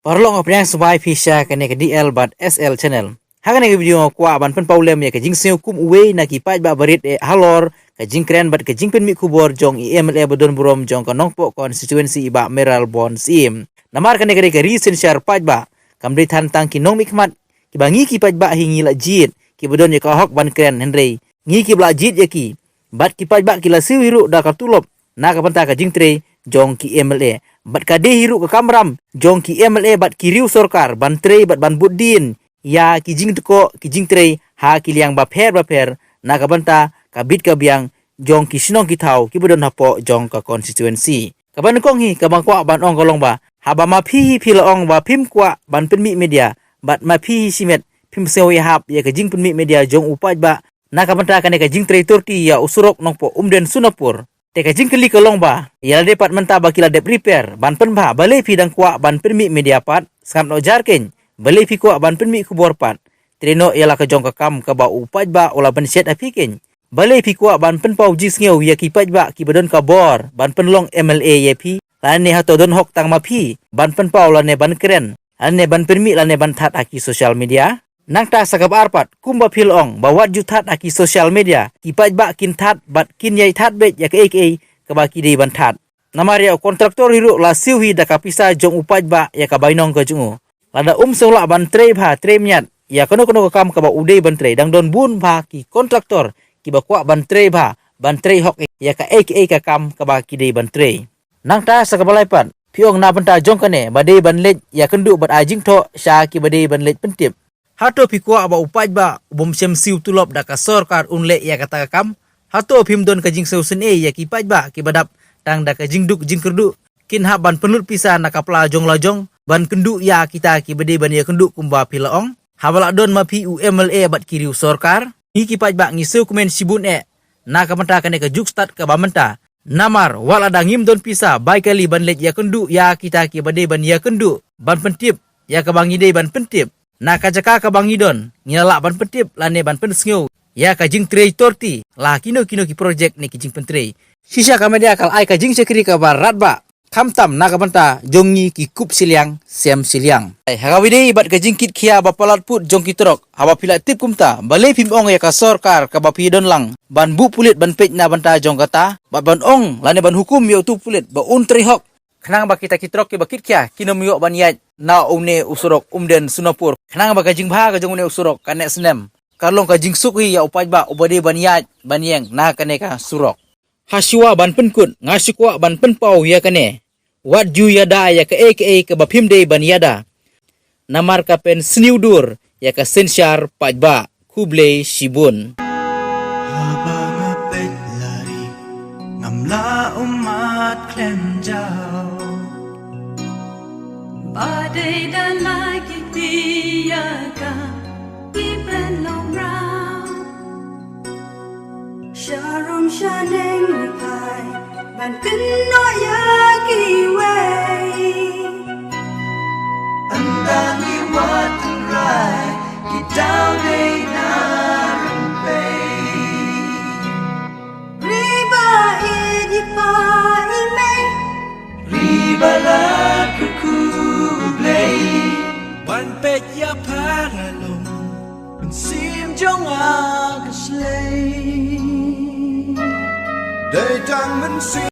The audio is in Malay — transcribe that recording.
Parlong of yang survive fisha kene ke DL but SL channel. Hagan ke video kwa ban pen paulem ya ke jing seu kum uwe na ki paj ba barit e halor ke jing kren but ke jing pen mi kubor jong EMLA bodon burom jong ka nongpo constituency iba Meral Bon Sim. Namar kene ke recent share paj ba kamri than tang ki nong mikmat ki bangi ki paj ba hingi la jit ki bodon ya ka hok ban kren henry ngi ki bla jit ya ki bat ki paj ba ki la siu hiru da ka tulop na ka panta ka jing tre jong ki EMLA bat kade hiru ke kamram jong ki EMLA bat ki riu sorkar ban tre bat ban budin ya ki jing teko ki jing tre ha ki liang ba pher na ka banta ka bit ka biang jong ki sinong ki thau ki bodon hapo jong ka constituency ka ban kong hi ka bang kwa ban ong kolong ba ha ba ma phi la ong ba phim kwa ban pen mi media bat ma phi simet phim seo ya hap ya ka jing pen mi media jong upaj ba na ka banta ka ne ka jing tre turki ya usurok nongpo umden sunapur teka jing keli kolong ba ya depat menta ba kila dep repair ban pen ba balai pi dang kwa ban pen mi media pat skam no jarken balai pi kwa ban pen mi kubor pat treno yala ka jong ka kam ka ba upaj ba ola ban set apiken balai pi kwa ban pen pau jis ngeu ya ki paj ba ki badon ka bor ban pen long MLA ye pi lane ha to don hok tang ma pi ban pen pau lane ban keren ane ban pen mi lane ban that aki social media nang ta sakap arpat kumba phil ong bawat ju that aki social media ki paj ba kin that bat kin yai that bet ya ke ka ba ki dei ban that namaria kontraktor hiru la siwi da kapisa jong upaj ba ya ka bainong ka jungu lada sola ban tre bha tre myat ya kono ka kam ka ba udei ban tre dang don bun bha ki kontraktor ki ba kwa ban tre bha ban tre hok ya ka ka kam ka ba ki dei ban tre nang ta sakap laipat piong na banta jong kane ba dei ban lej ya kendu bat ajing tho sha ki ba dei ban lej pentip hato pikwa aba upaj ba bom sem siu tulop da ka sorkar unle ya kata kam hato phim don ka jing seusen ya ki paj ba ki badap tang da ka jing duk jing kerdu kin ha ban penut pisa na ka pla jong lajong ban kendu ya kita ki bede ban ya kendu kumba pilaong hawala don ma pi UMLA bat kiriu sorkar ni ki paj ba ngiseu komen sibun na ka menta kane ka juk start ka ba menta namar wala da ngim don pisa bai kali ban lej ya kendu ya kita ki bede ban ya kendu ban pentip ya ka bangi dei ban pentip na kajaka ka bangidon ngila ban pentip lane ban pen sngeu ya ka jing tre torti la kino ki project ni ki jing pentre sisa ka media kal ai ka jing sekri ka barat ba khamtam na ka banta jongi ki kup siliang sem siliang ai hagawide bat ka jing kit khia ba palat put jong ki trok hawa pila tip kumta balai phim ong ya ka sorkar ka ba pidon lang ban bu pulit ban pej na banta jong kata ban ong lane ban hukum yo tu pulit ba un tri hok khnang ba kita kitrok ki bakit kya kinom yo ban yat na umne usurok umden sunapur khnang ba kajing bha ka jong ne usurok kanek senem karlong kajing sukhi ya upaj ba ubade baniat banyeng na kane ka surok haswa ban penkut ngasikwa ban penpau ya kane wat ju ya da ya ka ka ba phimde ban yada namar ka pen sniudur ya ka sensyar paj ba kuble sibun habang apit lari ngamla umat klenjau badai dan lagi tiada iban long round Sharon shaneng likai ban keno ya kiwei andani watan rai kitau dei narempei riba idipa imei riba la kuku ban pet ya paralong ban sim jong agaslay dai tang ban sim